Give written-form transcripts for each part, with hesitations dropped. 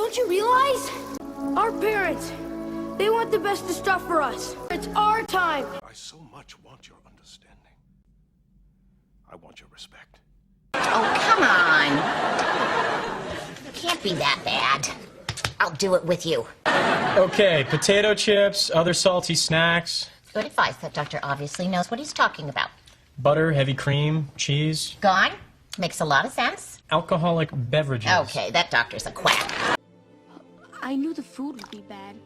Don't you realize? Our parents, they want the best of stuff for us. It's our time. I so much want your understanding. I want your respect. Oh, come on. It can't be that bad. I'll do it with you. Okay, potato chips, other salty snacks. Good advice. That doctor obviously knows what he's talking about. Butter, heavy cream, cheese. Gone? Makes a lot of sense. Alcoholic beverages. Okay, that doctor's a quack. I knew the food would be bad.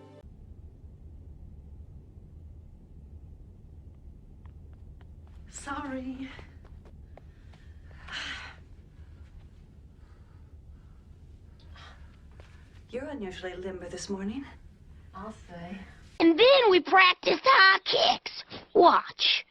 Sorry. You're unusually limber this morning. I'll say. And then we practiced high kicks. Watch.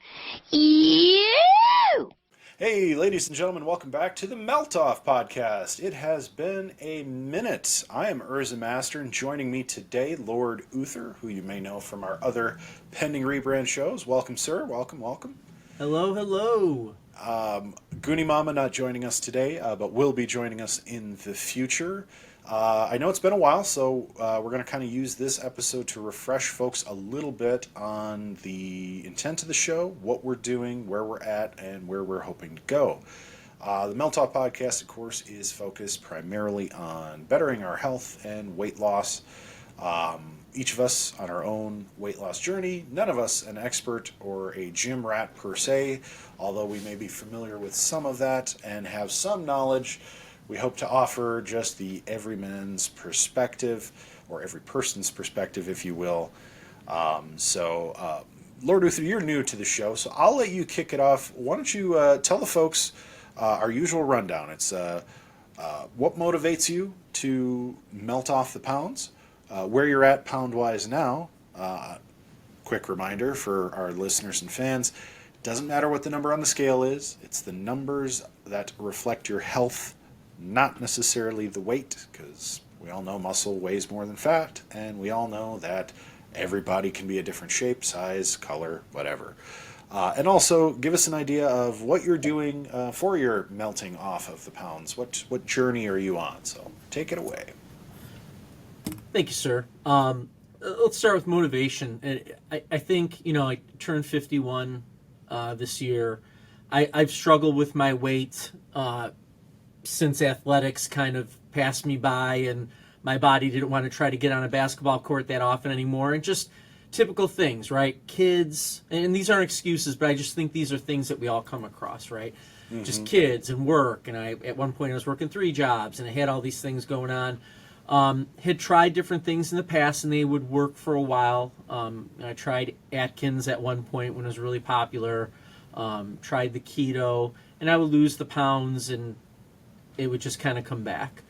You! Hey, ladies and gentlemen, welcome back to the Melt Off Podcast. It has been a minute. I am Urza Master, and joining me today, Lord Uther, who you may know from our other Pending Rebrand shows. Welcome, sir. Welcome, welcome. Hello, hello. Goonie Mama not joining us today, but will be joining us in the future. I know it's been a while, so we're going to kind of use this episode to refresh folks a little bit on the intent of the show, what we're doing, where we're at, and where we're hoping to go. The Melt Off Podcast, of course, is focused primarily on bettering our health and weight loss. Each of us on our own weight loss journey, none of us an expert or a gym rat per se, although we may be familiar with some of that and have some knowledge. We hope to offer just the everyman's perspective, or every person's perspective, if you will. Lord Uther, you're new to the show, so I'll let you kick it off. Why don't you tell the folks our usual rundown? It's what motivates you to melt off the pounds, where you're at pound-wise now. Quick reminder for our listeners and fans, it doesn't matter what the number on the scale is. It's the numbers that reflect your health, not necessarily the weight, because we all know muscle weighs more than fat, and we all know that everybody can be a different shape, size, color, whatever. And also, give us an idea of what you're doing for your melting off of the pounds. What journey are you on? So take it away. Thank you, sir. Let's start with motivation. I think, I turned 51 this year. I've struggled with my weight since athletics kind of passed me by and my body didn't want to try to get on a basketball court that often anymore. And just typical things, right? Kids, and these aren't excuses, but I just think these are things that we all come across, right? Mm-hmm. Just kids and work. And at one point I was working 3 jobs and I had all these things going on. Had tried different things in the past and they would work for a while. I tried Atkins at one point when it was really popular. Tried the keto, and I would lose the pounds and it would just kind of come back.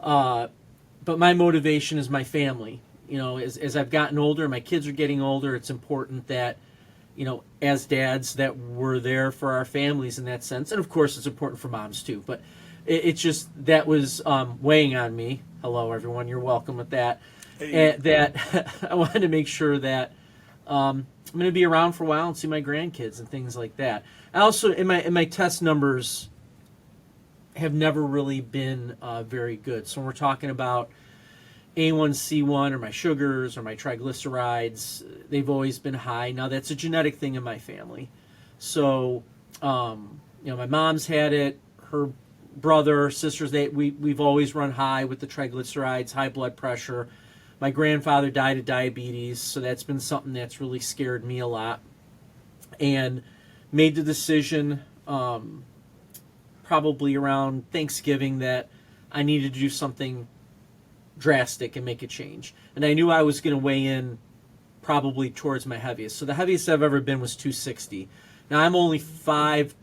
But my motivation is my family. As I've gotten older, my kids are getting older, it's important that, as dads, that we're there for our families in that sense. And of course, it's important for moms too. But it's just, that was weighing on me. Hello, everyone. You're welcome with that. Hey. And that I wanted to make sure that I'm going to be around for a while and see my grandkids and things like that. I also, in my test numbers, have never really been very good. So when we're talking about A1C1 or my sugars or my triglycerides, they've always been high. Now that's a genetic thing in my family. So, my mom's had it, her brother, sisters, we've always run high with the triglycerides, high blood pressure. My grandfather died of diabetes, so that's been something that's really scared me a lot. And made the decision probably around Thanksgiving that I needed to do something drastic and make a change. And I knew I was going to weigh in probably towards my heaviest. So the heaviest I've ever been was 260. Now I'm only 5.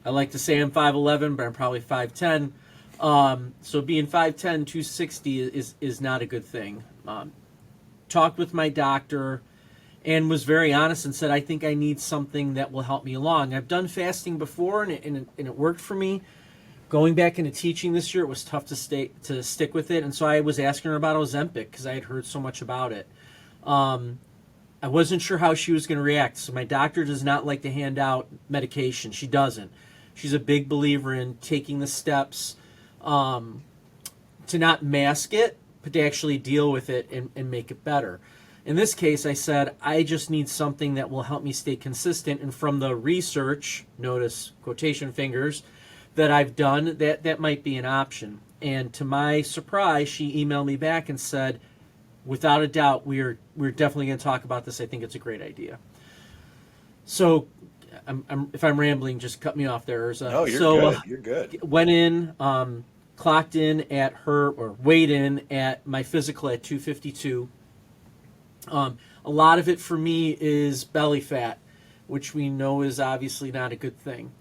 I like to say I'm 5'11", but I'm probably 5'10". So being 5'10", 260 is not a good thing. Talked with my doctor and was very honest and said, I think I need something that will help me along. I've done fasting before and it worked for me. Going back into teaching this year, it was tough to stick with it. And so I was asking her about Ozempic because I had heard so much about it. I wasn't sure how she was going to react. So my doctor does not like to hand out medication. She doesn't. She's a big believer in taking the steps to to not mask it, but to actually deal with it and make it better. In this case, I said, I just need something that will help me stay consistent. And from the research, notice quotation fingers, that I've done, that might be an option. And to my surprise, she emailed me back and said, without a doubt, we're definitely going to talk about this. I think it's a great idea. So if I'm rambling, just cut me off there, Urza. No, you're good. You're good. Went in, clocked in at her, or weighed in at my physical at 252. A lot of it for me is belly fat, which we know is obviously not a good thing.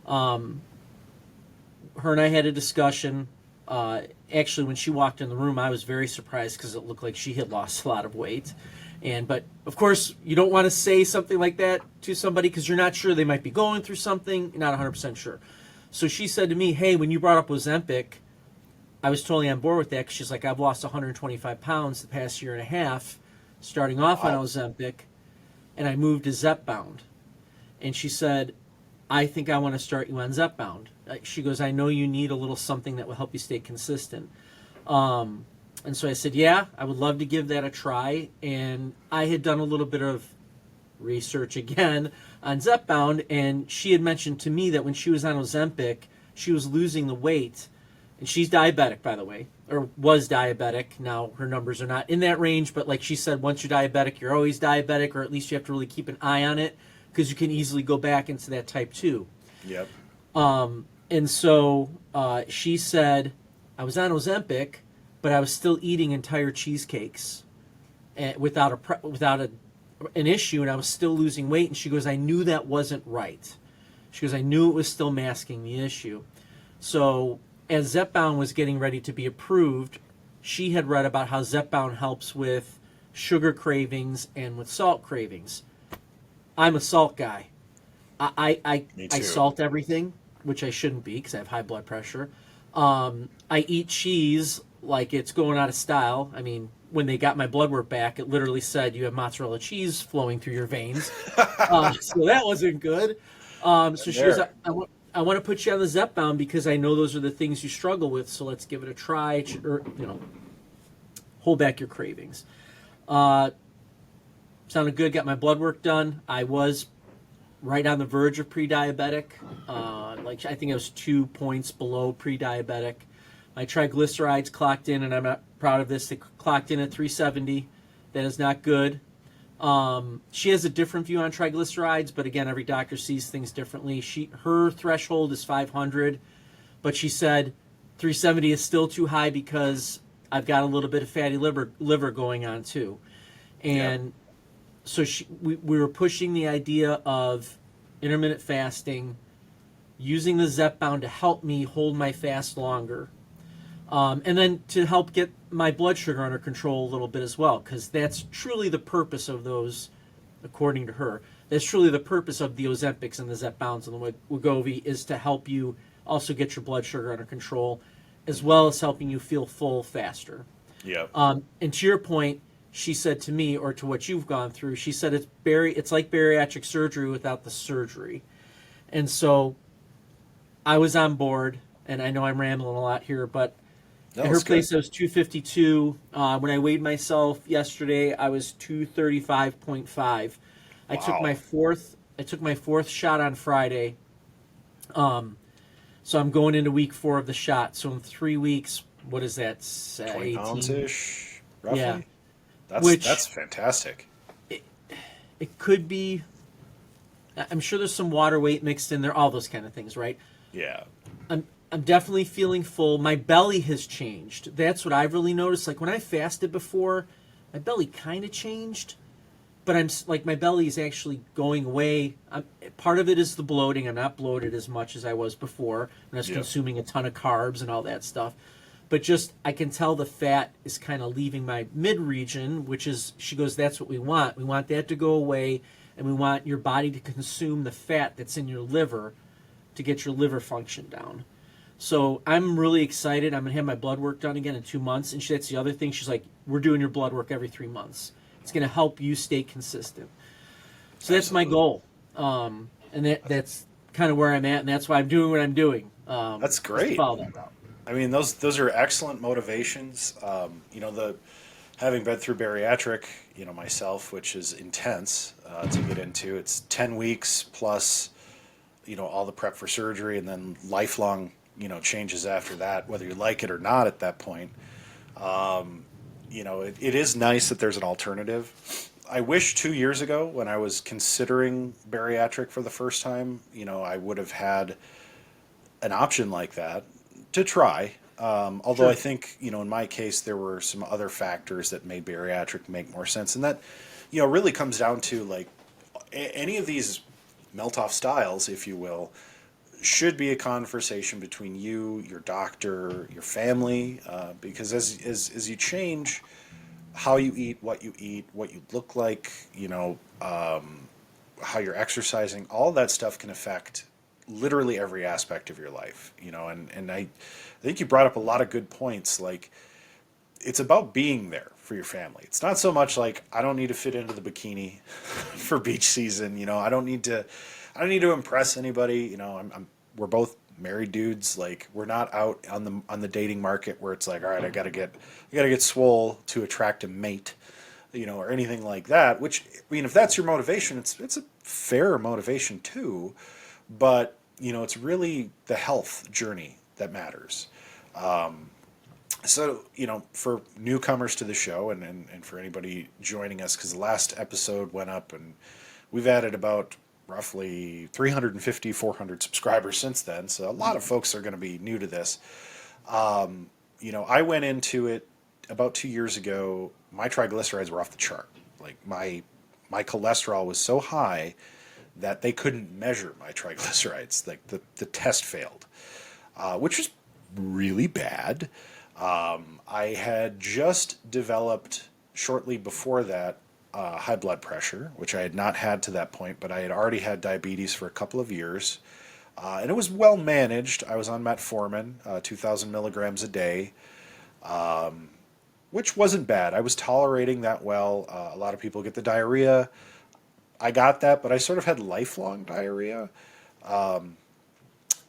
Her and I had a discussion. Actually, when she walked in the room, I was very surprised because it looked like she had lost a lot of weight. But of course, you don't want to say something like that to somebody because you're not sure. They might be going through something. You're not 100% sure. So she said to me, hey, when you brought up Ozempic, I was totally on board with that because she's like, I've lost 125 pounds the past year and a half, starting off on Ozempic, and I moved to Zepbound. And she said, I think I want to start you on Zepbound. She goes, I know you need a little something that will help you stay consistent. And so I said, yeah, I would love to give that a try. And I had done a little bit of research again on Zepbound, and she had mentioned to me that when she was on Ozempic, she was losing the weight. And she's diabetic, by the way, or was diabetic. Now her numbers are not in that range, but like she said, once you're diabetic, you're always diabetic, or at least you have to really keep an eye on it because you can easily go back into that type 2. Yep. And so she said, I was on Ozempic, but I was still eating entire cheesecakes without an issue, and I was still losing weight. And she goes, I knew that wasn't right. She goes, I knew it was still masking the issue. So as Zepbound was getting ready to be approved, she had read about how Zepbound helps with sugar cravings and with salt cravings. I'm a salt guy. I salt everything, which I shouldn't be because I have high blood pressure. I eat cheese like it's going out of style. I mean, when they got my blood work back, it literally said you have mozzarella cheese flowing through your veins. So that wasn't good. So she goes, I want to put you on the Zepbound because I know those are the things you struggle with. So let's give it a try. Or, hold back your cravings. Sounded good. Got my blood work done. I was right on the verge of pre-diabetic. I think I was 2 points below pre-diabetic. My triglycerides clocked in, and I'm not proud of this. They clocked in at 370. That is not good. She has a different view on triglycerides, but again, every doctor sees things differently. Her threshold is 500, but she said 370 is still too high because I've got a little bit of fatty liver going on too. And so we were pushing the idea of intermittent fasting, using the Zepbound to help me hold my fast longer. And then to help get my blood sugar under control a little bit as well, because that's truly the purpose of those, according to her. That's truly the purpose of the Ozempics and the Zepbounds and the Wegovy, is to help you also get your blood sugar under control, as well as helping you feel full faster. Yeah. And to your point, she said to me, or to what you've gone through, she said it's like bariatric surgery without the surgery. And so I was on board, and I know I'm rambling a lot here, but at her place, I was 252. When I weighed myself yesterday, I was 235.5. I took my fourth shot on Friday. So I'm going into week 4 of the shot. So in 3 weeks, what is that? 20 pounds-ish, roughly? Yeah. That's fantastic. It could be. I'm sure there's some water weight mixed in there, all those kind of things, right? Yeah. I'm definitely feeling full. My belly has changed. That's what I've really noticed. Like when I fasted before, my belly kind of changed, but my belly is actually going away. Part of it is the bloating. I'm not bloated as much as I was before when I was consuming a ton of carbs and all that stuff. But just I can tell the fat is kind of leaving my mid region, which is, she goes, that's what we want. We want that to go away, and we want your body to consume the fat that's in your liver to get your liver function down. So I'm really excited. I'm going to have my blood work done again in 2 months. And that's the other thing. She's like, we're doing your blood work every 3 months. It's going to help you stay consistent. So that's my goal. And that's kind of where I'm at. And that's why I'm doing what I'm doing. That's great. Follow that route. I mean, those are excellent motivations. You know, the having been through bariatric, you know, myself, which is intense to get into. It's 10 weeks plus, you know, all the prep for surgery, and then lifelong, you know, changes after that, whether you like it or not at that point. You know, it is nice that there's an alternative. I wish 2 years ago, when I was considering bariatric for the first time, you know, I would have had an option like that to try. Although Sure. I think, you know, in my case, there were some other factors that made bariatric make more sense. And that, you know, really comes down to like any of these melt off styles, if you will, should be a conversation between you, your doctor, your family, because as you change how you eat, what you look like, you know, how you're exercising, all that stuff can affect literally every aspect of your life, you know. And I think you brought up a lot of good points. Like, it's about being there for your family. It's not so much like, I don't need to fit into the bikini for beach season, you know. I don't need to impress anybody, you know. We're both married dudes. Like, we're not out on the dating market where it's like, all right, I gotta get swole to attract a mate, you know, or anything like that. Which, I mean, if that's your motivation, it's a fair motivation too. But, you know, it's really the health journey that matters. So, you know, for newcomers to the show, and for anybody joining us, because the last episode went up and we've added about roughly 350, 400 subscribers since then. So a lot of folks are going to be new to this. You know, I went into it about 2 years ago. My triglycerides were off the chart. Like, my cholesterol was so high that they couldn't measure my triglycerides. Like, the test failed, which was really bad. I had just developed shortly before that high blood pressure, which I had not had to that point, but I had already had diabetes for a couple of years. And it was well managed. I was on metformin, 2,000 milligrams a day, which wasn't bad. I was tolerating that well. A lot of people get the diarrhea. I got that, but I sort of had lifelong diarrhea.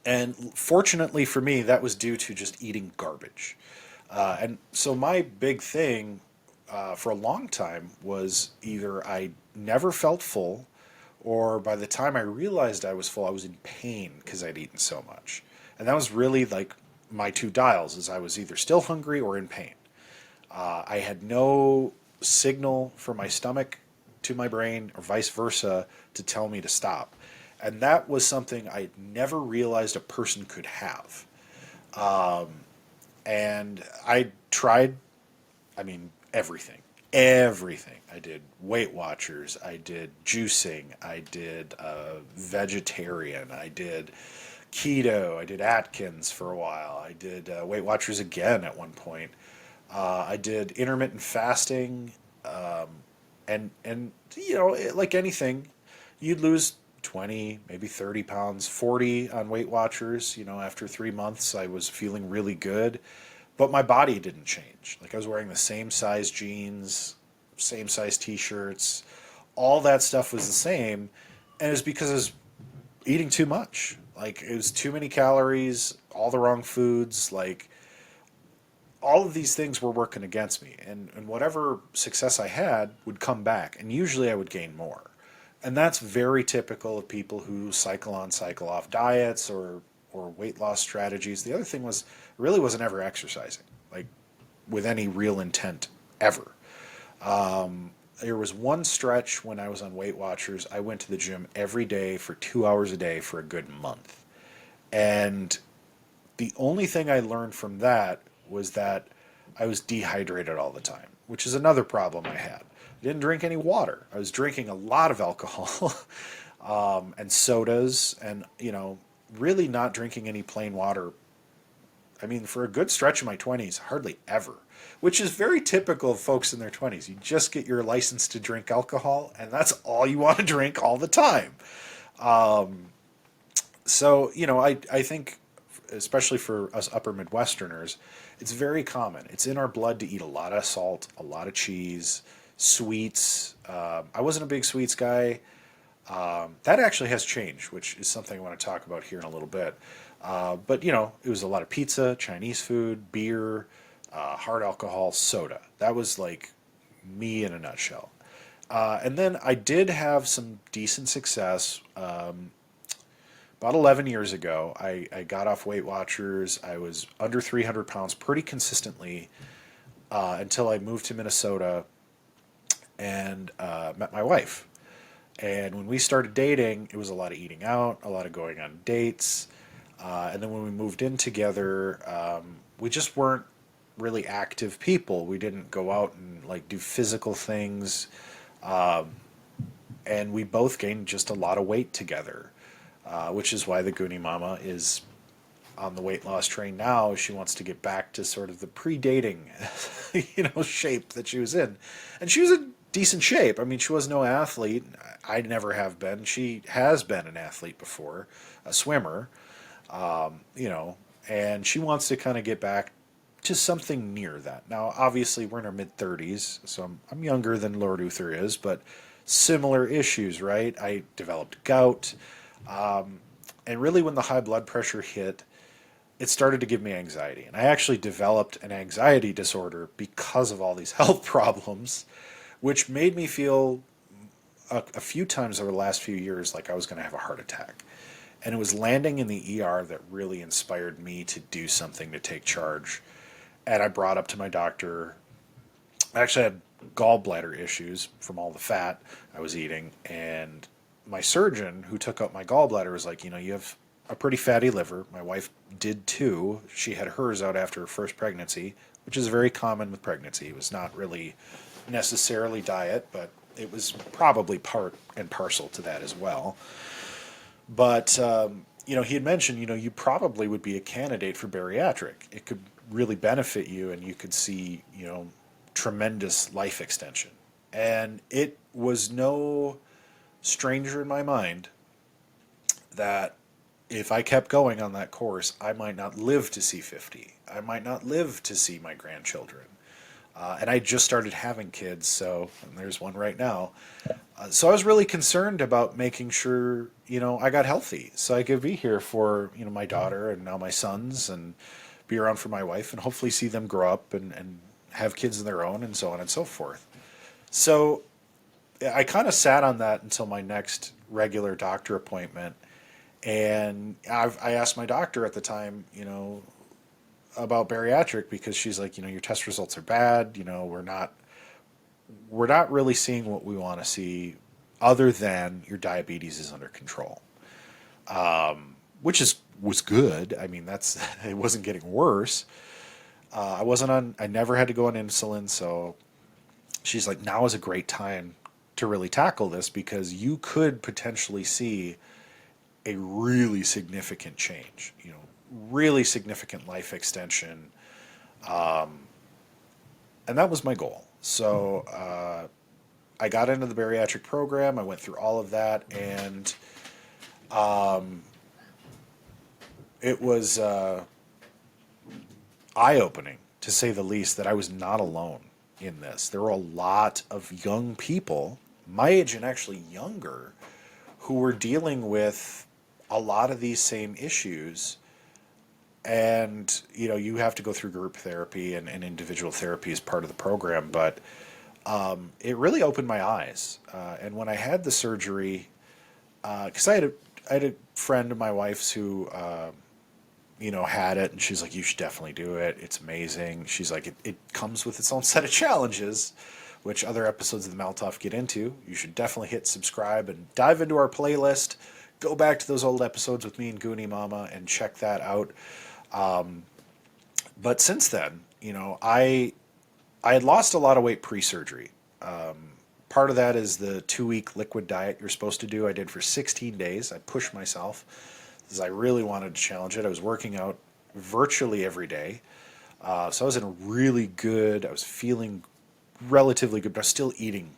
And fortunately for me, that was due to just eating garbage. And so my big thing for a long time was either I never felt full, or by the time I realized I was full, I was in pain because I'd eaten so much. And that was really like my two dials, is I was either still hungry or in pain. I had no signal from my stomach to my brain, or vice versa, to tell me to stop. And that was something I never realized a person could have. And I tried, I mean, everything. Everything. I did Weight Watchers. I did juicing. I did vegetarian. I did keto. I did Atkins for a while. I did Weight Watchers again at one point. I did intermittent fasting. And you know, like anything, you'd lose 20, maybe 30 pounds, 40 on Weight Watchers. You know, after 3 months, I was feeling really good, but my body didn't change. Like, I was wearing the same size jeans, same size t-shirts, all that stuff was the same. And it was because I was eating too much. Like, it was too many calories, all the wrong foods. Like, all of these things were working against me, and whatever success I had would come back, and usually I would gain more. And that's very typical of people who cycle on, cycle off diets or weight loss strategies. The other thing was, I really wasn't ever exercising, like, with any real intent ever. There was one stretch when I was on Weight Watchers, I went to the gym every day for 2 hours a day for a good month. And the only thing I learned from that was that I was dehydrated all the time, which is another problem I had. I didn't drink any water. I was drinking a lot of alcohol and sodas, and, you know, really not drinking any plain water. I mean, for a good stretch of my 20s, hardly ever, which is very typical of folks in their 20s. You just get your license to drink alcohol, and that's all you want to drink all the time. So, you know, I think, especially for us upper Midwesterners, it's very common. It's in our blood to eat a lot of salt, a lot of cheese, sweets. I wasn't a big sweets guy. That actually has changed, which is something I want to talk about here in a little bit. But, you know, it was a lot of pizza, Chinese food, beer, hard alcohol, soda. That was like me in a nutshell. And then I did have some decent success. About 11 years ago, I got off Weight Watchers. I was under 300 pounds pretty consistently until I moved to Minnesota and met my wife. And when we started dating, it was a lot of eating out, a lot of going on dates. And then when we moved in together, we just weren't really active people. We didn't go out and like do physical things. And we both gained just a lot of weight together, which is why the Goonie Mama is on the weight loss train now. She wants to get back to sort of the pre-dating, shape that she was in. And she was in decent shape. I mean, she was no athlete. I never have been. She has been an athlete before, a swimmer, and she wants to kind of get back to something near that. Now, obviously, we're in our mid-30s, so I'm younger than Lord Uther is, but similar issues, right? I developed gout, and really when the high blood pressure hit, it started to give me anxiety. And I actually developed an anxiety disorder because of all these health problems, which made me feel a few times over the last few years like I was going to have a heart attack. And it was landing in the ER that really inspired me to do something to take charge. And I brought up to my doctor, I actually had gallbladder issues from all the fat I was eating. And my surgeon who took out my gallbladder was like, you have a pretty fatty liver. My wife did too. She had hers out after her first pregnancy, which is very common with pregnancy. It was not really necessarily diet, but it was probably part and parcel to that as well. But, he had mentioned, you probably would be a candidate for bariatric. It could really benefit you and you could see, tremendous life extension. And it was no stranger in my mind that if I kept going on that course, I might not live to see 50. I might not live to see my grandchildren. And I just started having kids, and there's one right now. So I was really concerned about making sure, I got healthy so I could be here for, my daughter and now my sons and be around for my wife and hopefully see them grow up and have kids of their own and so on and so forth. So I kind of sat on that until my next regular doctor appointment. And I asked my doctor at the time, about bariatric because she's like, your test results are bad. We're not really seeing what we want to see other than your diabetes is under control. Which was good. I mean, it wasn't getting worse. I never had to go on insulin. So she's like, now is a great time to really tackle this because you could potentially see a really significant change, really significant life extension. And that was my goal. So I got into the bariatric program. I went through all of that. And it was eye-opening, to say the least, that I was not alone in this. There were a lot of young people, my age and actually younger, who were dealing with a lot of these same issues. And, you have to go through group therapy and individual therapy as part of the program. But it really opened my eyes. And when I had the surgery, because I had a friend of my wife's who, had it. And she's like, you should definitely do it. It's amazing. She's like, it comes with its own set of challenges, which other episodes of the Maltoff get into. You should definitely hit subscribe and dive into our playlist. Go back to those old episodes with me and Goonie Mama and check that out. But since then, I had lost a lot of weight pre-surgery. Part of that is the 2-week liquid diet you're supposed to do. I did for 16 days. I pushed myself because I really wanted to challenge it. I was working out virtually every day. So I was I was feeling relatively good, but I was still eating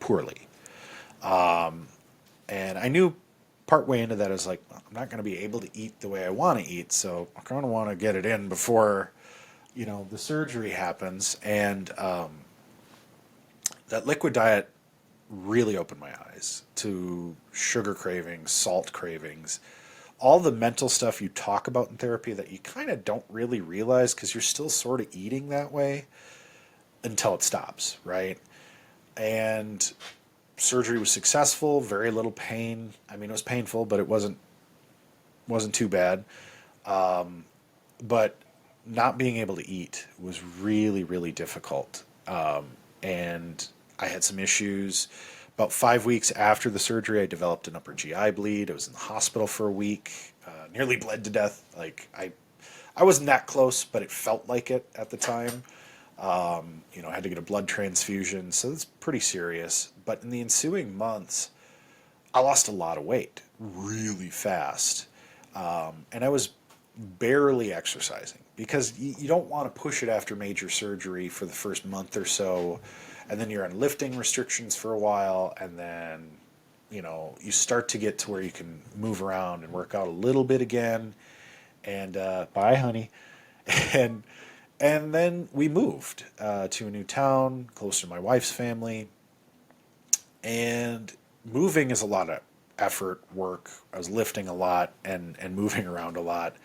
poorly. And I knew partway into that, I was like, I'm not going to be able to eat the way I want to eat, so I kind of want to get it in before, the surgery happens. And that liquid diet really opened my eyes to sugar cravings, salt cravings, all the mental stuff you talk about in therapy that you kind of don't really realize because you're still sort of eating that way until it stops, right? And surgery was successful, very little pain. I mean, it was painful, but it wasn't too bad. But not being able to eat was really, really difficult. And I had some issues. About 5 weeks after the surgery, I developed an upper GI bleed. I was in the hospital for a week, nearly bled to death. Like I wasn't that close, but it felt like it at the time. I had to get a blood transfusion, so it's pretty serious. But in the ensuing months, I lost a lot of weight really fast. And I was barely exercising because you don't want to push it after major surgery for the first month or so. And then you're on lifting restrictions for a while. And then, you start to get to where you can move around and work out a little bit again. And bye, honey. And then we moved to a new town, close to my wife's family. And moving is a lot of effort, work. I was lifting a lot and moving around a lot.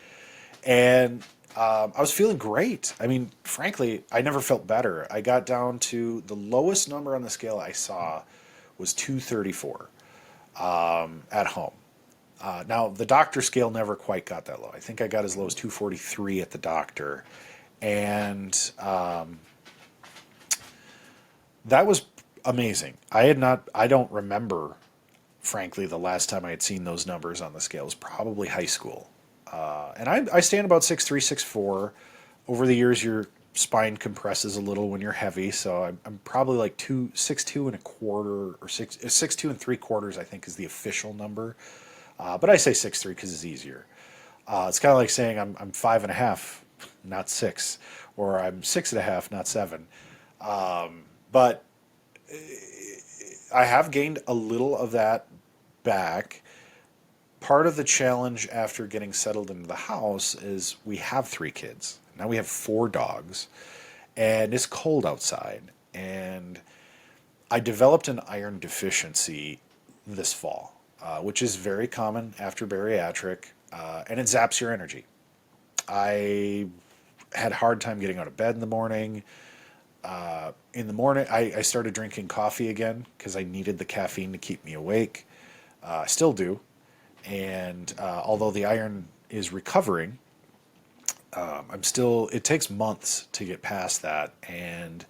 And I was feeling great. I mean, frankly, I never felt better. I got down to the lowest number on the scale I saw was 234 at home. Now, the doctor scale never quite got that low. I think I got as low as 243 at the doctor. And that was amazing. I don't remember, frankly, the last time I had seen those numbers on the scale. It was probably high school. And I stand about 6'3", 6'4". Over the years, your spine compresses a little when you're heavy, so I'm probably like 6'2" and a quarter, or 6'2" and 3/4, I think, is the official number. But I say 6'3" because it's easier. It's kind of like saying I'm 5.5, not 6, or I'm 6.5, not 7. But I have gained a little of that back. Part of the challenge after getting settled into the house is we have 3 kids. Now we have 4 dogs, and it's cold outside. And I developed an iron deficiency this fall, which is very common after bariatric, and it zaps your energy. I had a hard time getting out of bed in the morning. I started drinking coffee again because I needed the caffeine to keep me awake. I still do. And although the iron is recovering, it takes months to get past that. And,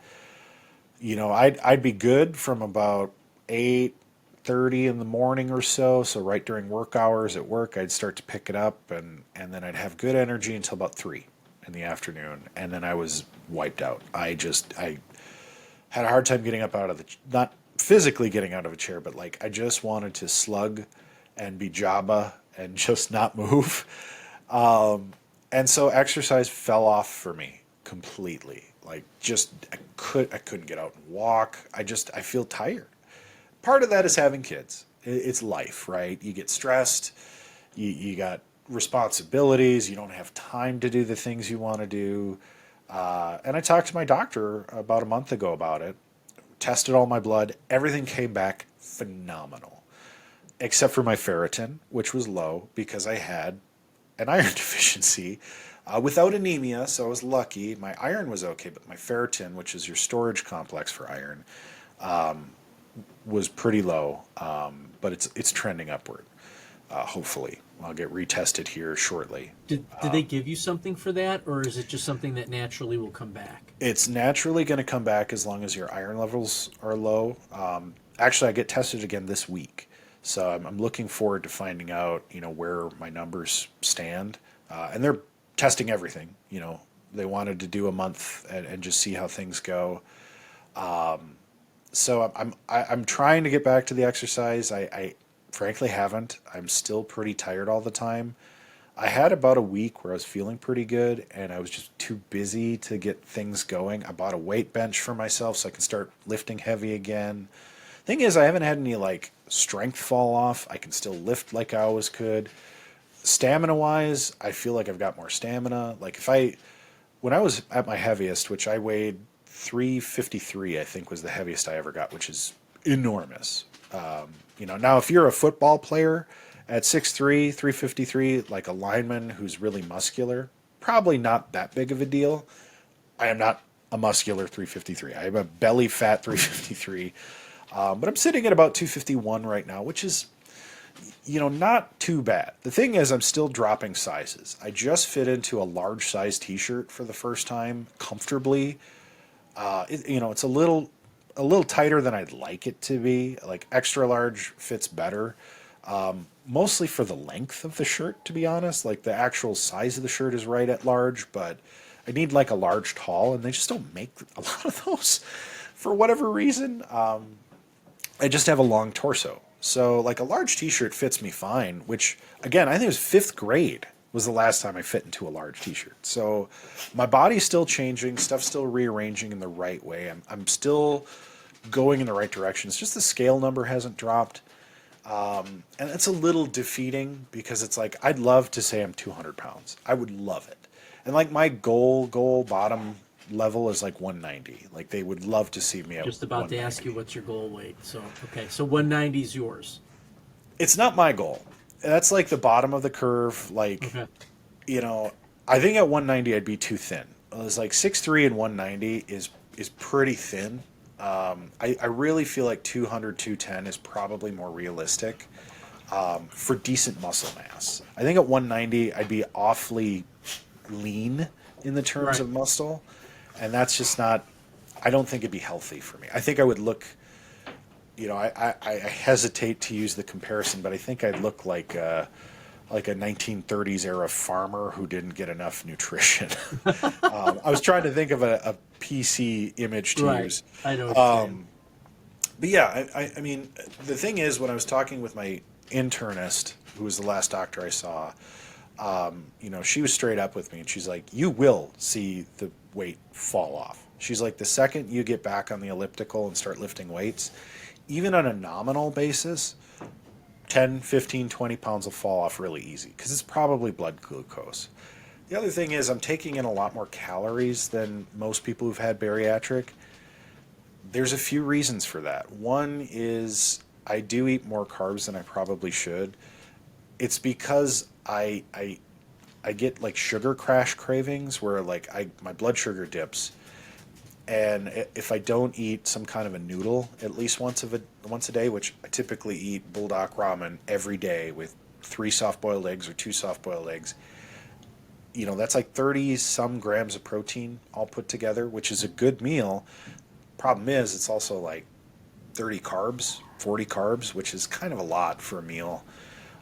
I'd be good from about 8:30 in the morning or so. So right during work hours at work, I'd start to pick it up, and then I'd have good energy until about 3 in the afternoon. And then I was wiped out. I had a hard time getting up out of not physically getting out of a chair, but I just wanted to slug and be Jabba and just not move. And so exercise fell off for me completely. I couldn't get out and walk. I feel tired. Part of that is having kids. It's life, right? You get stressed. You got responsibilities. You don't have time to do the things you want to do. And I talked to my doctor about a month ago about it. Tested all my blood. Everything came back phenomenal. Except for my ferritin, which was low because I had an iron deficiency without anemia, so I was lucky. My iron was okay, but my ferritin, which is your storage complex for iron, was pretty low, but it's trending upward, hopefully. I'll get retested here shortly. Did they give you something for that, or is it just something that naturally will come back? It's naturally going to come back as long as your iron levels are low. Actually, I get tested again this week. So I'm looking forward to finding out, where my numbers stand. And they're testing everything. They wanted to do a month and just see how things go. So I'm trying to get back to the exercise. I frankly haven't. I'm still pretty tired all the time. I had about a week where I was feeling pretty good, and I was just too busy to get things going. I bought a weight bench for myself so I can start lifting heavy again. Thing is, I haven't had any strength fall off. I can still lift like I always could. Stamina wise, I feel like I've got more stamina. When I was at my heaviest, which I weighed 353, I think was the heaviest I ever got, which is enormous. Now if you're a football player At 6'3", 353, like a lineman who's really muscular, probably not that big of a deal. I am not a muscular 353. I am a belly fat 353. But I'm sitting at about 251 right now, which is, not too bad. The thing is, I'm still dropping sizes. I just fit into a large size t-shirt for the first time comfortably. It's a little tighter than I'd like it to be. Like extra large fits better. Mostly for the length of the shirt, to be honest. Like the actual size of the shirt is right at large, but I need like a large tall, and they just don't make a lot of those for whatever reason. I just have a long torso. So like a large t-shirt fits me fine, which again, I think it was 5th grade was the last time I fit into a large t-shirt. So my body's still changing, stuff's still rearranging in the right way. I'm still going in the right direction. It's just the scale number hasn't dropped. And it's a little defeating because it's like, I'd love to say I'm 200 pounds. I would love it. And like my goal bottom level is like 190. Like they would love to see me at Just about 190. to ask you what's your goal weight. So, okay. So 190 is yours. It's not my goal. That's like the bottom of the curve. Like, Okay. I think at 190 I'd be too thin. It's like 6'3" and 190 is pretty thin. I really feel like 200, 210 is probably more realistic for decent muscle mass. I think at 190 I'd be awfully lean in the terms of muscle, and that's just not, I don't think it'd be healthy for me. I think I would look, I hesitate to use the comparison, but I think I'd look like a 1930s era farmer who didn't get enough nutrition. I was trying to think of a PC image to use. I know what you're saying. But yeah, I mean, the thing is, when I was talking with my internist, who was the last doctor I saw, she was straight up with me, and she's like, you will see the weight fall off. She's like, the second you get back on the elliptical and start lifting weights, even on a nominal basis, 10, 15, 20 pounds will fall off really easy because it's probably blood glucose. The other thing is I'm taking in a lot more calories than most people who've had bariatric. There's a few reasons for that. One is I do eat more carbs than I probably should. It's because I get like sugar crash cravings where like my blood sugar dips, and if I don't eat some kind of a noodle at least once a day, which I typically eat bulldog ramen every day with 3 soft-boiled eggs or 2 soft-boiled eggs, that's like 30 some grams of protein all put together, which is a good meal. Problem is, it's also like 30 carbs, 40 carbs, which is kind of a lot for a meal.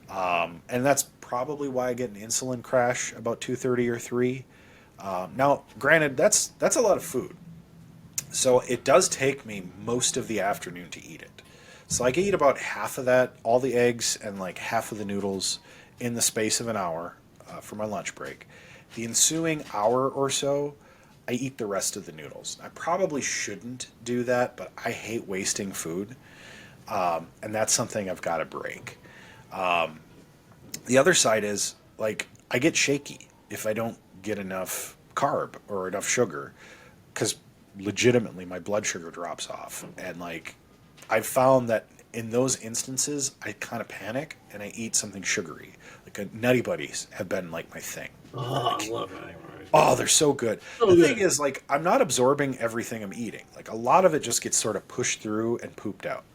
And that's probably why I get an insulin crash about 2:30 or 3. Now, granted, that's a lot of food. So it does take me most of the afternoon to eat it. So I can eat about half of that, all the eggs and like half of the noodles in the space of an hour for my lunch break. The ensuing hour or so, I eat the rest of the noodles. I probably shouldn't do that, but I hate wasting food. And that's something I've got to break. The other side is, like, I get shaky if I don't get enough carb or enough sugar, because legitimately my blood sugar drops off. And, like, I've found that in those instances, I kind of panic and I eat something sugary. Like, Nutty Buddies have been, like, my thing. Oh, I love it. Oh, they're so good. The thing is, like, I'm not absorbing everything I'm eating. Like, a lot of it just gets sort of pushed through and pooped out.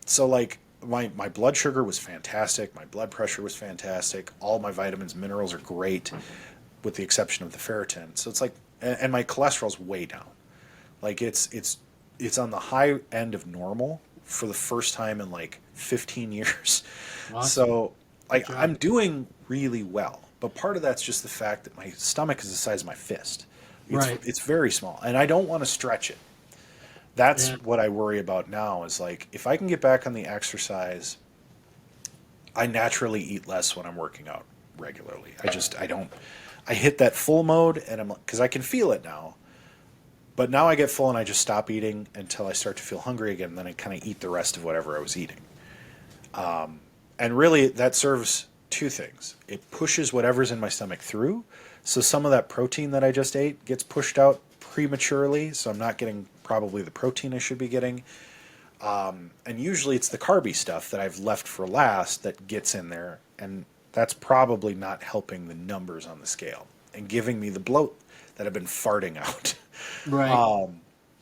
So, like, my blood sugar was fantastic. My blood pressure was fantastic. All my vitamins, minerals are great, with the exception of the ferritin. So it's like, and my cholesterol's way down. Like, it's on the high end of normal for the first time in, like, 15 years. Awesome. So, like, I'm doing really well. But part of that's just the fact that my stomach is the size of my fist. It's very small, and I don't want to stretch it. That's what I worry about now is, like, if I can get back on the exercise, I naturally eat less when I'm working out regularly. I hit that full mode, and because I can feel it now, but now I get full and I just stop eating until I start to feel hungry again, and then I kind of eat the rest of whatever I was eating. And really, that serves 2 things. It pushes whatever's in my stomach through, so some of that protein that I just ate gets pushed out prematurely, so I'm not getting probably the protein I should be getting. And usually it's the carby stuff that I've left for last that gets in there, and that's probably not helping the numbers on the scale and giving me the bloat that I've been farting out. Right.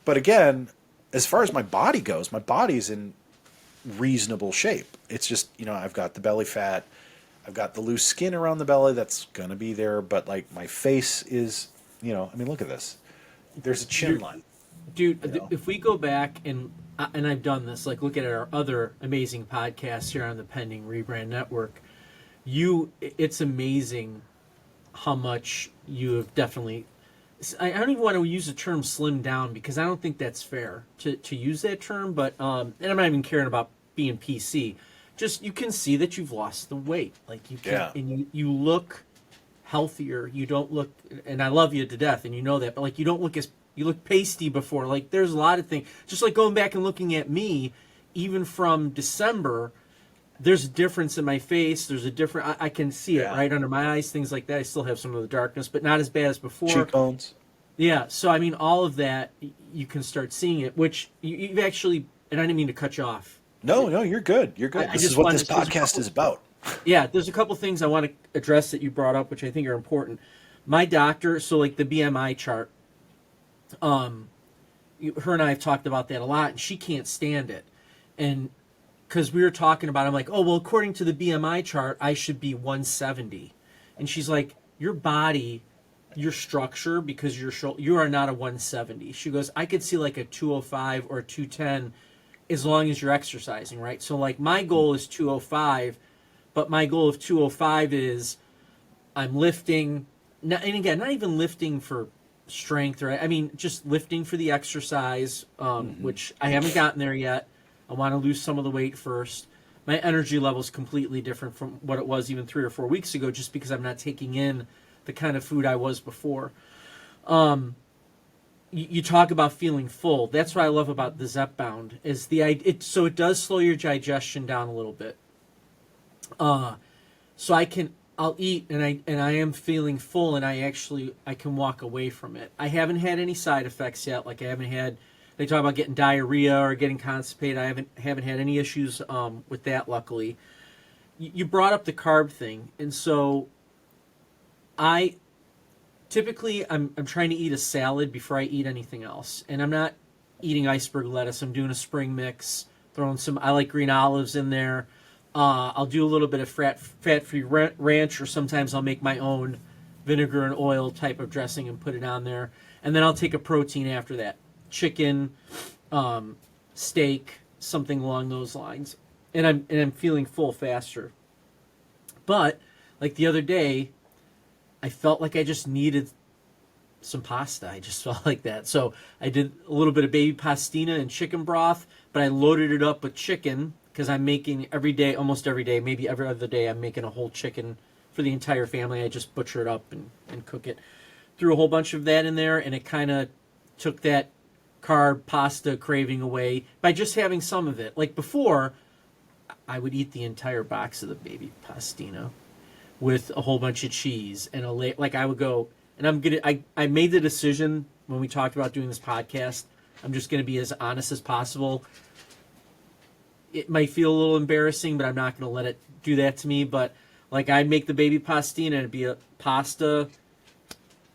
But again, as far as my body goes, my body's in reasonable shape. It's just, I've got the belly fat, I've got the loose skin around the belly that's going to be there, but like my face is, look at this. There's a chin line. Dude, if we go back and I've done this, like look at our other amazing podcasts here on the Pending Rebrand Network, it's amazing how much you have definitely, I don't even want to use the term slim down because I don't think that's fair to use that term, but, and I'm not even caring about being PC. Just, you can see that you've lost the weight. Like you can, and you look healthier. You don't look, and I love you to death and you know that, but like you don't look as, you look pasty before. Like there's a lot of things, just like going back and looking at me, even from December, there's a difference in my face. There's a different, I can see it right under my eyes, things like that. I still have some of the darkness, but not as bad as before. Cheekbones. Yeah. So, I mean, all of that, you can start seeing it, which you've actually, and I didn't mean to cut you off. No, you're good. You're good. This is what this podcast is about. Yeah. There's a couple things I want to address that you brought up, which I think are important. My doctor, so like the BMI chart, her and I have talked about that a lot, and she can't stand it. And because we were talking about it, I'm like, oh, well, according to the BMI chart, I should be 170. And she's like, your body, your structure, because you are not a 170. She goes, I could see like a 205 or a 210 as long as you're exercising, right? So like my goal is 205, but my goal of 205 is I'm lifting, and again, not even lifting for strength, or I mean just lifting for the exercise, which I haven't gotten there yet. I want to lose some of the weight first. My energy level is completely different from what it was even 3 or 4 weeks ago, just because I'm not taking in the kind of food I was before. You talk about feeling full. That's what I love about the Zepbound, is so it does slow your digestion down a little bit. So I'll eat and I am feeling full, and I can walk away from it. I haven't had any side effects yet. Like they talk about getting diarrhea or getting constipated. I haven't had any issues with that, luckily. You brought up the carb thing, and so typically I'm trying to eat a salad before I eat anything else, and I'm not eating iceberg lettuce. I'm doing a spring mix, throwing I like green olives in there. I'll do a little bit of fat-free ranch, or sometimes I'll make my own vinegar and oil type of dressing and put it on there, and then I'll take a protein after that. Chicken, steak, something along those lines, and I'm feeling full faster. But like the other day, I felt like I just needed some pasta. I just felt like that, so I did a little bit of baby pastina and chicken broth, but I loaded it up with chicken because I'm making almost every day, maybe every other day, I'm making a whole chicken for the entire family. I just butcher it up and cook it. Threw a whole bunch of that in there, and it kind of took that carb pasta craving away by just having some of it. Like before, I would eat the entire box of the baby pastina with a whole bunch of cheese and I would go, and I made the decision when we talked about doing this podcast, I'm just going to be as honest as possible. It might feel a little embarrassing, but I'm not going to let it do that to me. But like I'd make the baby pastina, and it'd be a pasta,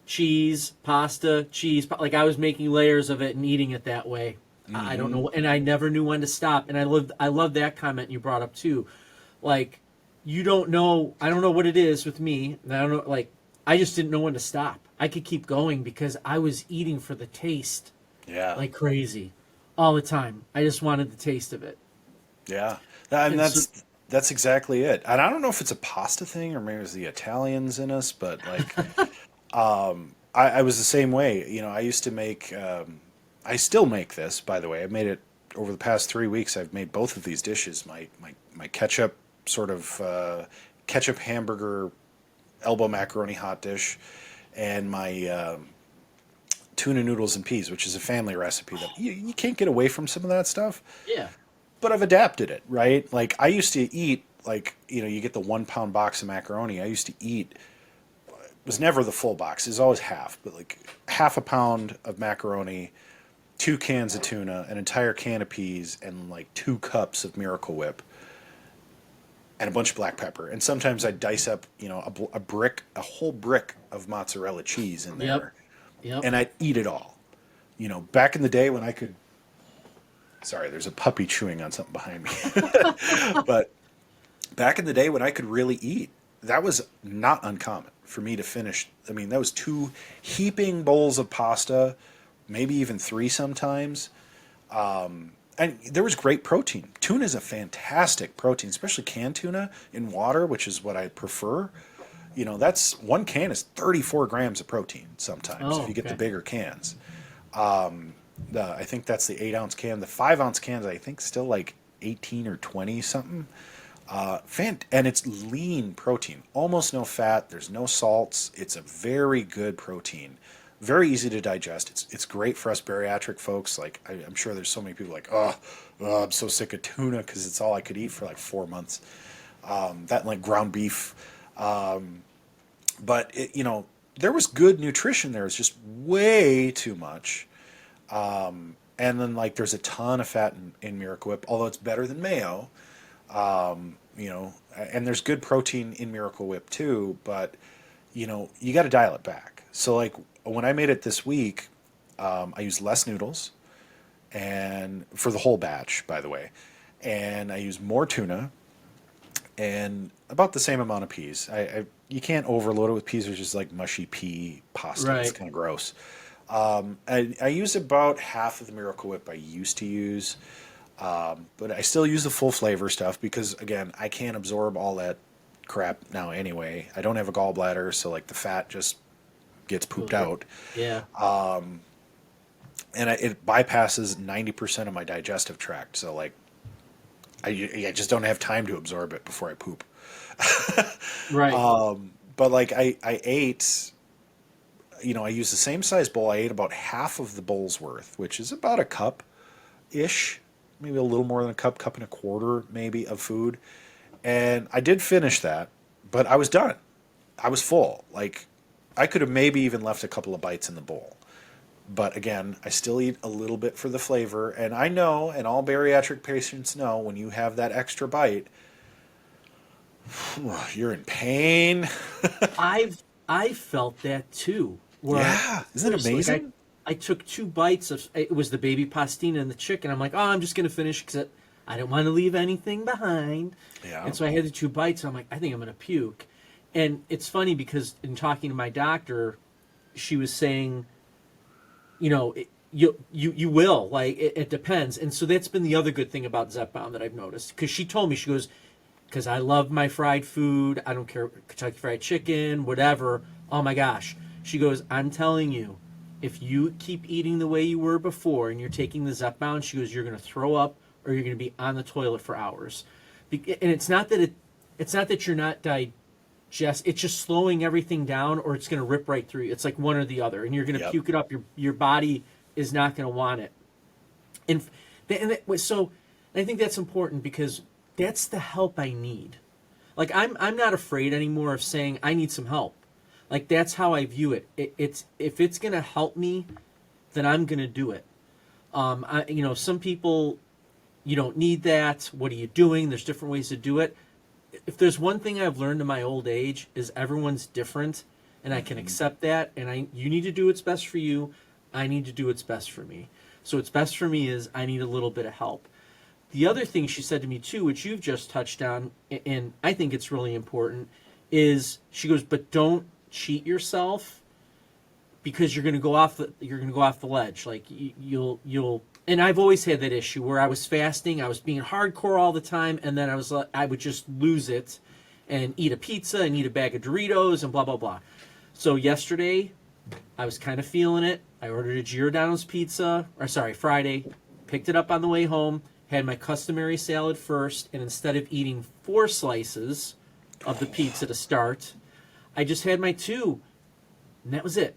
cheese, pasta, cheese. Like I was making layers of it and eating it that way. I don't know, and I never knew when to stop. And I love that comment you brought up too. Like I don't know what it is with me. And I don't know, like I just didn't know when to stop. I could keep going because I was eating for the taste. Yeah. Like crazy, all the time. I just wanted the taste of it. Yeah, and that's exactly it. And I don't know if it's a pasta thing or maybe it's the Italians in us, but like, I was the same way. I used to make. I still make this, by the way. I've made it over the past 3 weeks. I've made both of these dishes. My ketchup sort of ketchup hamburger, elbow macaroni hot dish, and my tuna noodles and peas, which is a family recipe that you can't get away from some of that stuff. Yeah. But I've adapted it, right? Like I used to eat, you get the 1 pound box of macaroni. I used to eat, it was never the full box. It was always half, but like half a pound of macaroni, 2 cans of tuna, an entire can of peas, and like 2 cups of Miracle Whip, and a bunch of black pepper. And sometimes I'd dice up, you know, a whole brick of mozzarella cheese in there, and I'd eat it all. You know, back in the day when I could. Sorry, there's a puppy chewing on something behind me. But back in the day when I could really eat, that was not uncommon for me to finish. I mean, that was 2 heaping bowls of pasta, maybe even 3 sometimes. And there was great protein. Tuna is a fantastic protein, especially canned tuna in water, which is what I prefer. You know, that's 1 can is 34 grams of protein sometimes if you get the bigger cans. I think that's the 8-ounce can. The 5-ounce cans, I think, still like 18 or 20 something. And it's lean protein, almost no fat. There's no salts. It's a very good protein, very easy to digest. It's great for us bariatric folks. Like I'm sure there's so many people like, oh, I'm so sick of tuna because it's all I could eat for like 4 months. That and like ground beef, but you know, there was good nutrition there. It's just way too much. And then like there's a ton of fat in Miracle Whip, although it's better than mayo. You know, and there's good protein in Miracle Whip too, but you know, you got to dial it back. So like when I made it this week, I used less noodles, and for the whole batch, by the way, and I used more tuna and about the same amount of peas. You can't overload it with peas. It's just like mushy pea pasta. Right. It's kind of gross. I used about half of the Miracle Whip I used to use. But I still use the full flavor stuff because, again, I can't absorb all that crap now anyway. I don't have a gallbladder, so like the fat just gets pooped out. Yeah. And it bypasses 90% of my digestive tract. So like, I just don't have time to absorb it before I poop. Right. But like I ate, you know, I used the same size bowl. I ate about half of the bowl's worth, which is about a cup-ish. Maybe a little more than a cup and a quarter maybe of food. And I did finish that, but I was done. I was full. Like I could have maybe even left a couple of bites in the bowl. But again, I still eat a little bit for the flavor. And I know, and all bariatric patients know, when you have that extra bite, you're in pain. I felt that too. Yeah, isn't it amazing? Like I took 2 bites of it was the baby pastina and the chicken. I'm like, oh, I'm just gonna finish because I don't want to leave anything behind. Yeah. And so I had the 2 bites. And I'm like, I think I'm gonna puke. And it's funny because in talking to my doctor, she was saying, you know, you will like it depends. And so that's been the other good thing about Zepbound that I've noticed because she told me, she goes, because I love my fried food. I don't care, Kentucky Fried Chicken, whatever. Oh my gosh. She goes, I'm telling you, if you keep eating the way you were before and you're taking the Zepbound, she goes, you're going to throw up or you're going to be on the toilet for hours. And it's not that you're not digest. It's just slowing everything down, or it's going to rip right through you. It's like one or the other, and you're going to puke it up. Your body is not going to want it. So I think that's important because that's the help I need. Like I'm not afraid anymore of saying I need some help. Like that's how I view it. It's if it's going to help me, then I'm going to do it. Some people, you don't need that. What are you doing? There's different ways to do it. If there's one thing I've learned in my old age is everyone's different, and I can accept that. And you need to do what's best for you. I need to do what's best for me. So what's best for me is I need a little bit of help. The other thing she said to me too, which you've just touched on, and I think it's really important, is she goes, but don't cheat yourself because you're going to go off the ledge. Like you'll. And I've always had that issue where I was fasting, I was being hardcore all the time, and then I would just lose it and eat a pizza and eat a bag of Doritos and blah, blah, blah. So yesterday, I was kind of feeling it. I ordered a Giordano's pizza, Friday, picked it up on the way home, had my customary salad first, and instead of eating 4 slices of the pizza to start, I just had my 2, and that was it.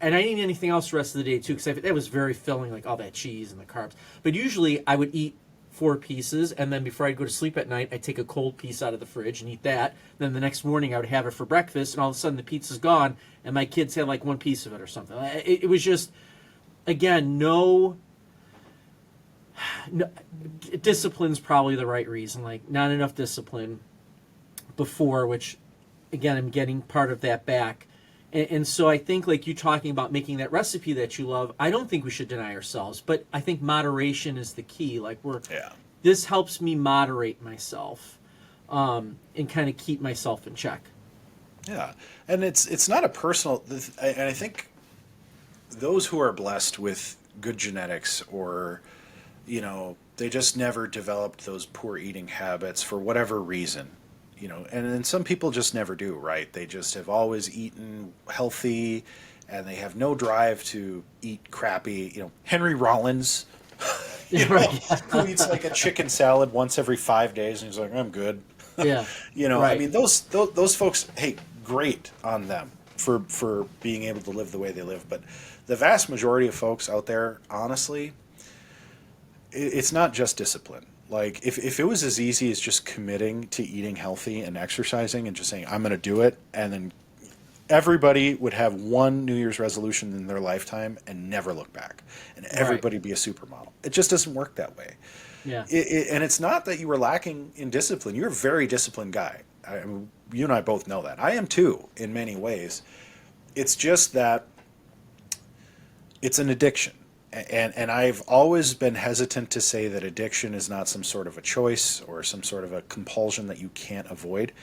And I didn't eat anything else the rest of the day, too, because that was very filling, like all that cheese and the carbs. But usually I would eat 4 pieces, and then before I'd go to sleep at night, I'd take a cold piece out of the fridge and eat that. Then the next morning I would have it for breakfast, and all of a sudden the pizza's gone, and my kids had like 1 piece of it or something. It was just, again, know no, discipline's probably the right reason. Like, not enough discipline before, which, again, I'm getting part of that back. And so I think, like you talking about making that recipe that you love, I don't think we should deny ourselves, but I think moderation is the key. Like, this helps me moderate myself, and kind of keep myself in check. Yeah, and it's not a personal, and I think those who are blessed with good genetics, or they just never developed those poor eating habits for whatever reason. And some people just never do, right? They just have always eaten healthy, and they have no drive to eat crappy. Henry Rollins, who eats like a chicken salad once every 5 days, and he's like, I'm good. Yeah. I mean, those folks, hey, great on them for being able to live the way they live. But the vast majority of folks out there, honestly, it's not just discipline. Like, if it was as easy as just committing to eating healthy and exercising and just saying, I'm going to do it, and then everybody would have one New Year's resolution in their lifetime and never look back, and everybody be a supermodel. It just doesn't work that way. Yeah. And it's not that you were lacking in discipline. You're a very disciplined guy. I mean, you and I both know that. I am too, in many ways. It's just that it's an addiction. And I've always been hesitant to say that addiction is not some sort of a choice or some sort of a compulsion that you can't avoid.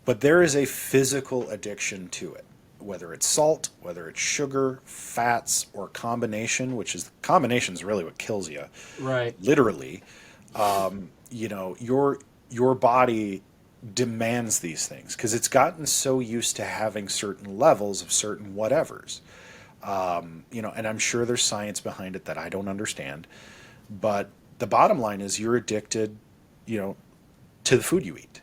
But there is a physical addiction to it, whether it's salt, whether it's sugar, fats, or combination, combination is really what kills you. Right. Literally. Your body demands these things because it's gotten so used to having certain levels of certain whatevers. And I'm sure there's science behind it that I don't understand, but the bottom line is you're addicted, to the food you eat.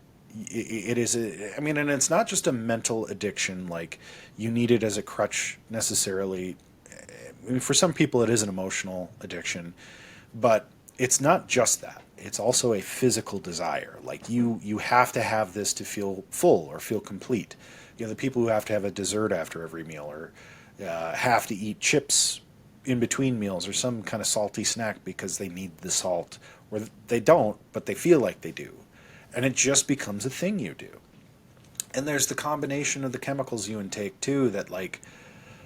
It is, and it's not just a mental addiction, like you need it as a crutch necessarily. I mean, for some people it is an emotional addiction, but it's not just that. It's also a physical desire. Like you have to have this to feel full or feel complete. The people who have to have a dessert after every meal, or have to eat chips in between meals, or some kind of salty snack because they need the salt, or they don't, but they feel like they do. And it just becomes a thing you do. And there's the combination of the chemicals you intake too, that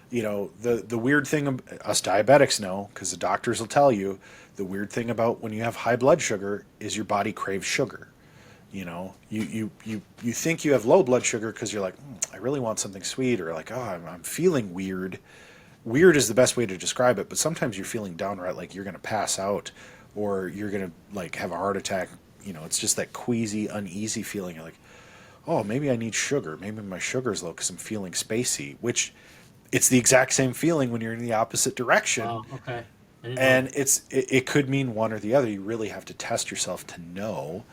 the weird thing us diabetics know, because the doctors will tell you, the weird thing about when you have high blood sugar is your body craves sugar. You think you have low blood sugar because you're like, I really want something sweet, or like, I'm feeling weird. Weird is the best way to describe it, but sometimes you're feeling downright like you're going to pass out, or you're going to like have a heart attack. It's just that queasy, uneasy feeling. You're like, oh, maybe I need sugar. Maybe my sugar's low because I'm feeling spacey, which it's the exact same feeling when you're in the opposite direction. Oh, okay. And it could mean one or the other. You really have to test yourself to know.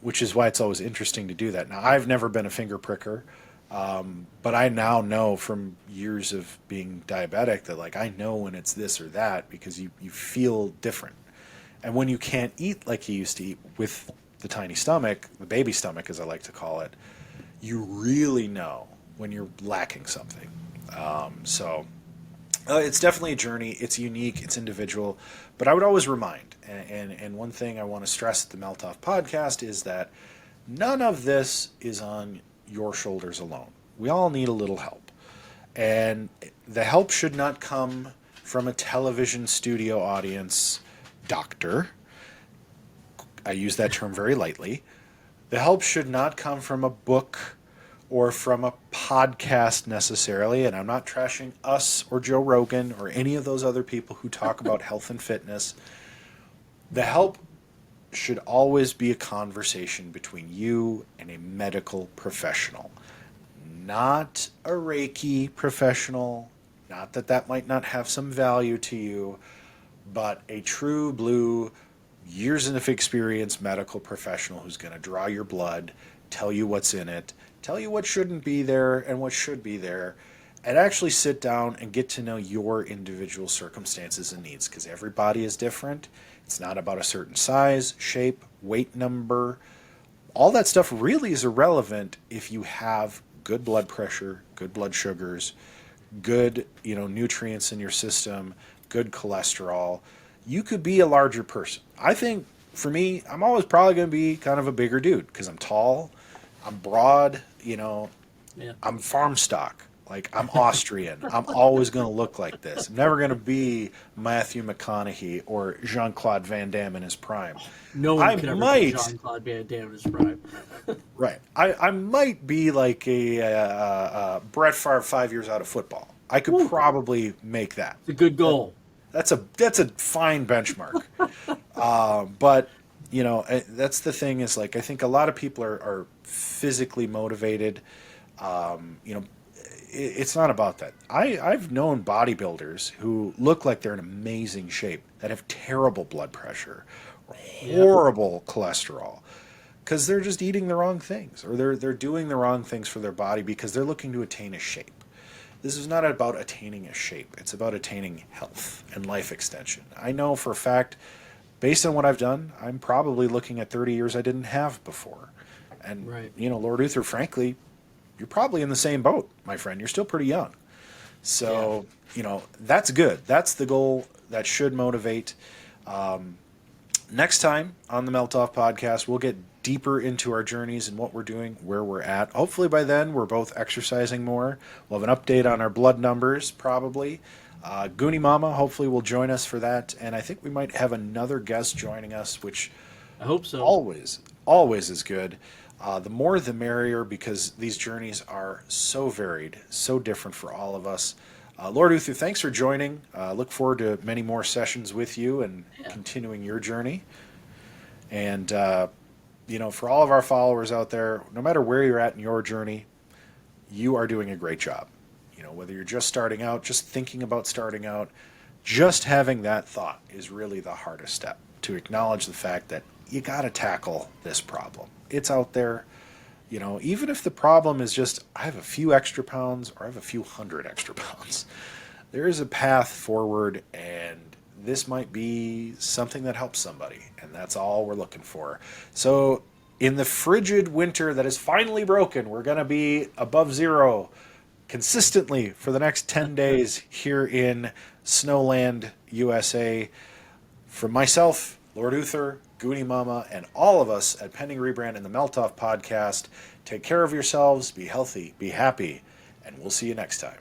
Which is why it's always interesting to do that. Now, I've never been a finger pricker, but I now know from years of being diabetic that, like, I know when it's this or that, because you feel different. And when you can't eat like you used to eat with the tiny stomach, the baby stomach as I like to call it, you really know when you're lacking something. It's definitely a journey. It's unique. It's individual. But I would always remind, and one thing I want to stress at the Melt Off podcast is that none of this is on your shoulders alone. We all need a little help. And the help should not come from a television studio audience doctor. I use that term very lightly. The help should not come from a book or from a podcast necessarily, and I'm not trashing us or Joe Rogan or any of those other people who talk about health and fitness. The help should always be a conversation between you and a medical professional, not a Reiki professional, not that might not have some value to you, but a true blue, years of experience medical professional who's going to draw your blood, tell you what's in it, tell you what shouldn't be there and what should be there, and actually sit down and get to know your individual circumstances and needs, because everybody is different. It's not about a certain size, shape, weight number. All that stuff really is irrelevant if you have good blood pressure, good blood sugars, good, nutrients in your system, good cholesterol. you could be a larger person. I think for me, I'm always probably going to be kind of a bigger dude because I'm tall, I'm broad, Yeah. I'm farm stock. Like, I'm Austrian. I'm always going to look like this. I'm never going to be Matthew McConaughey or Jean-Claude Van Damme in his prime. No one I could ever might, be Jean-Claude Van Damme in his prime. right. I might be like a Brett Favre 5 years out of football. I could probably make that. It's a good goal. That's a fine benchmark. But that's the thing is, like, I think a lot of people are physically motivated. It's not about that. I've known bodybuilders who look like they're in amazing shape that have terrible blood pressure or horrible cholesterol because they're just eating the wrong things, or they're doing the wrong things for their body because they're looking to attain a shape. This is not about attaining a shape. It's about attaining health and life extension. I know for a fact, based on what I've done, I'm probably looking at 30 years I didn't have before. And, Right. Lord Uther, frankly, you're probably in the same boat, my friend. You're still pretty young. So, that's good. That's the goal that should motivate. Next time on the Melt Off podcast, we'll get deeper into our journeys and what we're doing, where we're at. Hopefully by then, we're both exercising more. We'll have an update on our blood numbers, probably. Goonie Mama, hopefully, will join us for that. And I think we might have another guest joining us, which I hope so. always is good. The more the merrier, because these journeys are so varied, so different for all of us. Lord Uther, thanks for joining. Look forward to many more sessions with you and continuing your journey. And, for all of our followers out there, no matter where you're at in your journey, you are doing a great job. Whether you're just starting out, just thinking about starting out, just having that thought is really the hardest step, to acknowledge the fact that you got to tackle this problem. It's out there. Even if the problem is just, I have a few extra pounds or I have a few hundred extra pounds, there is a path forward, and this might be something that helps somebody, and that's all we're looking for. So in the frigid winter that is finally broken, we're going to be above zero consistently for the next 10 days here in Snowland, USA. From myself, Lord Uther, Goonie Mama, and all of us at Pending Rebrand and the Melt Off podcast, take care of yourselves, be healthy, be happy, and we'll see you next time.